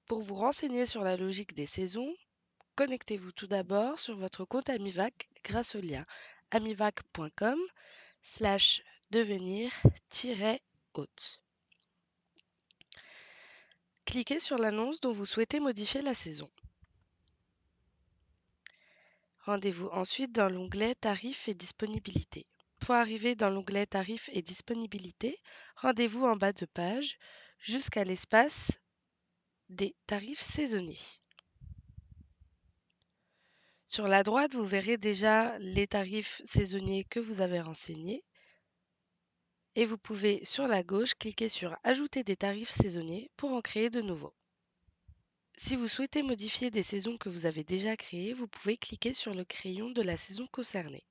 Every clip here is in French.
Pour vous renseigner sur la logique des saisons, connectez-vous tout d'abord sur votre compte Amivac grâce au lien amivac.com/devenir-hôte. Cliquez sur l'annonce dont vous souhaitez modifier la saison. Rendez-vous ensuite dans l'onglet Tarifs et disponibilité. Une fois arrivé dans l'onglet Tarifs et disponibilité, rendez-vous en bas de page jusqu'à l'espace des tarifs saisonniers. Sur la droite, vous verrez déjà les tarifs saisonniers que vous avez renseignés et vous pouvez sur la gauche cliquer sur Ajouter des tarifs saisonniers pour en créer de nouveaux. Si vous souhaitez modifier des saisons que vous avez déjà créées, vous pouvez cliquer sur le crayon de la saison concernée.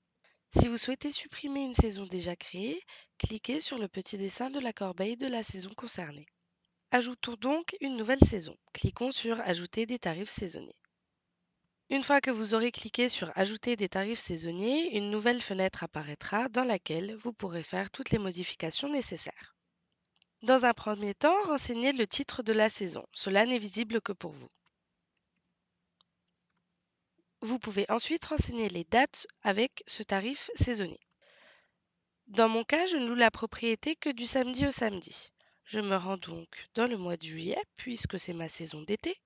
Si vous souhaitez supprimer une saison déjà créée, cliquez sur le petit dessin de la corbeille de la saison concernée. Ajoutons donc une nouvelle saison. Cliquons sur Ajouter des tarifs saisonniers. Une fois que vous aurez cliqué sur Ajouter des tarifs saisonniers, une nouvelle fenêtre apparaîtra dans laquelle vous pourrez faire toutes les modifications nécessaires. Dans un premier temps, renseignez le titre de la saison. Cela n'est visible que pour vous. Vous pouvez ensuite renseigner les dates avec ce tarif saisonnier. Dans mon cas, je ne loue la propriété que du samedi au samedi. Je me rends donc dans le mois de juillet, puisque c'est ma saison d'été,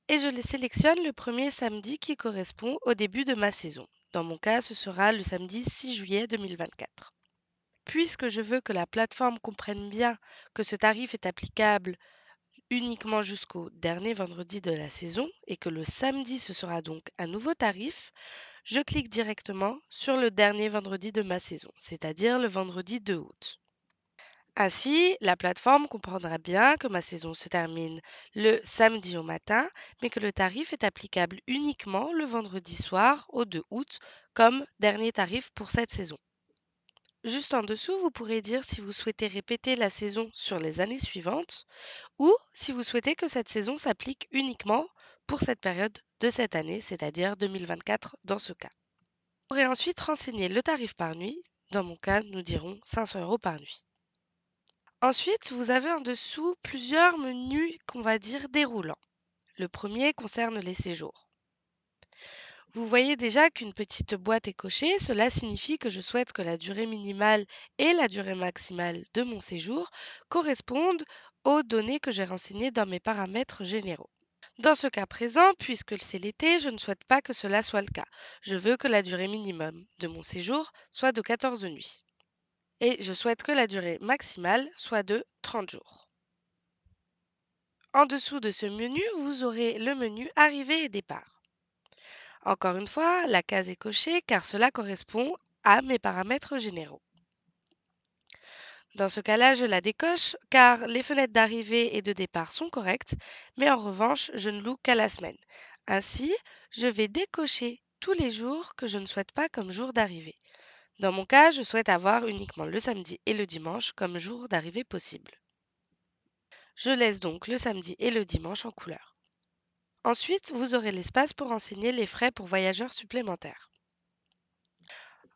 et je sélectionne le premier samedi qui correspond au début de ma saison. Dans mon cas, ce sera le samedi 6 juillet 2024. Puisque je veux que la plateforme comprenne bien que ce tarif est applicable uniquement jusqu'au dernier vendredi de la saison et que le samedi ce sera donc un nouveau tarif, je clique directement sur le dernier vendredi de ma saison, c'est-à-dire le vendredi 2 août. Ainsi, la plateforme comprendra bien que ma saison se termine le samedi au matin, mais que le tarif est applicable uniquement le vendredi soir au 2 août comme dernier tarif pour cette saison. Juste en dessous, vous pourrez dire si vous souhaitez répéter la saison sur les années suivantes ou si vous souhaitez que cette saison s'applique uniquement pour cette période de cette année, c'est-à-dire 2024 dans ce cas. Vous pourrez ensuite renseigner le tarif par nuit. Dans mon cas, nous dirons 500 € par nuit. Ensuite, vous avez en dessous plusieurs menus qu'on va dire déroulants. Le premier concerne les séjours. Vous voyez déjà qu'une petite boîte est cochée, cela signifie que je souhaite que la durée minimale et la durée maximale de mon séjour correspondent aux données que j'ai renseignées dans mes paramètres généraux. Dans ce cas présent, puisque c'est l'été, je ne souhaite pas que cela soit le cas. Je veux que la durée minimum de mon séjour soit de 14 nuits. Et je souhaite que la durée maximale soit de 30 jours. En dessous de ce menu, vous aurez le menu Arrivée et départ. Encore une fois, la case est cochée car cela correspond à mes paramètres généraux. Dans ce cas-là, je la décoche car les fenêtres d'arrivée et de départ sont correctes, mais en revanche, je ne loue qu'à la semaine. Ainsi, je vais décocher tous les jours que je ne souhaite pas comme jour d'arrivée. Dans mon cas, je souhaite avoir uniquement le samedi et le dimanche comme jour d'arrivée possible. Je laisse donc le samedi et le dimanche en couleur. Ensuite, vous aurez l'espace pour renseigner les frais pour voyageurs supplémentaires.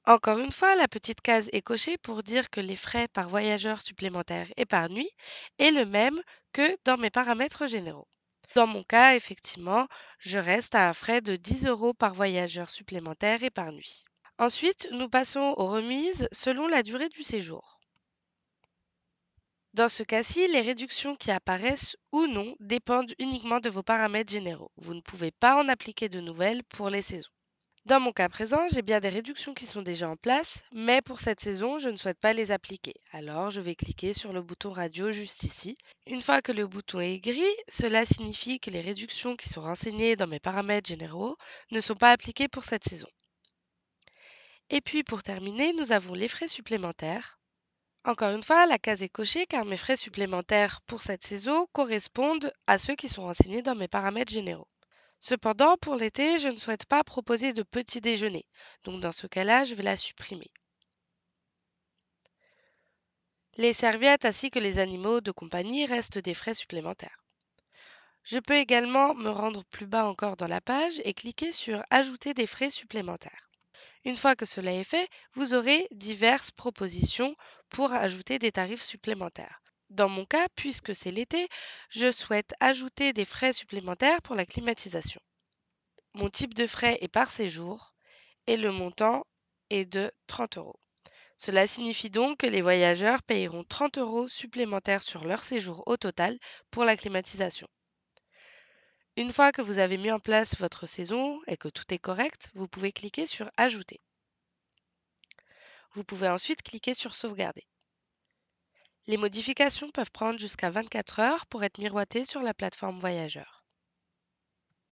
Encore une fois, la petite case est cochée pour dire que les frais par voyageur supplémentaire et par nuit est le même que dans mes paramètres généraux. Dans mon cas, effectivement, je reste à un frais de 10 € par voyageur supplémentaire et par nuit. Ensuite, nous passons aux remises selon la durée du séjour. Dans ce cas-ci, les réductions qui apparaissent ou non dépendent uniquement de vos paramètres généraux. Vous ne pouvez pas en appliquer de nouvelles pour les saisons. Dans mon cas présent, j'ai bien des réductions qui sont déjà en place, mais pour cette saison, je ne souhaite pas les appliquer. Alors, je vais cliquer sur le bouton radio juste ici. Une fois que le bouton est gris, cela signifie que les réductions qui sont renseignées dans mes paramètres généraux ne sont pas appliquées pour cette saison. Et puis, pour terminer, nous avons les frais supplémentaires. Encore une fois, la case est cochée car mes frais supplémentaires pour cette saison correspondent à ceux qui sont renseignés dans mes paramètres généraux. Cependant, pour l'été, je ne souhaite pas proposer de petit déjeuner. Donc dans ce cas-là, je vais la supprimer. Les serviettes ainsi que les animaux de compagnie restent des frais supplémentaires. Je peux également me rendre plus bas encore dans la page et cliquer sur Ajouter des frais supplémentaires. Une fois que cela est fait, vous aurez diverses propositions pour ajouter des tarifs supplémentaires. Dans mon cas, puisque c'est l'été, je souhaite ajouter des frais supplémentaires pour la climatisation. Mon type de frais est par séjour et le montant est de 30 euros. Cela signifie donc que les voyageurs payeront 30 euros supplémentaires sur leur séjour au total pour la climatisation. Une fois que vous avez mis en place votre saison et que tout est correct, vous pouvez cliquer sur Ajouter. Vous pouvez ensuite cliquer sur Sauvegarder. Les modifications peuvent prendre jusqu'à 24 heures pour être miroitées sur la plateforme voyageur.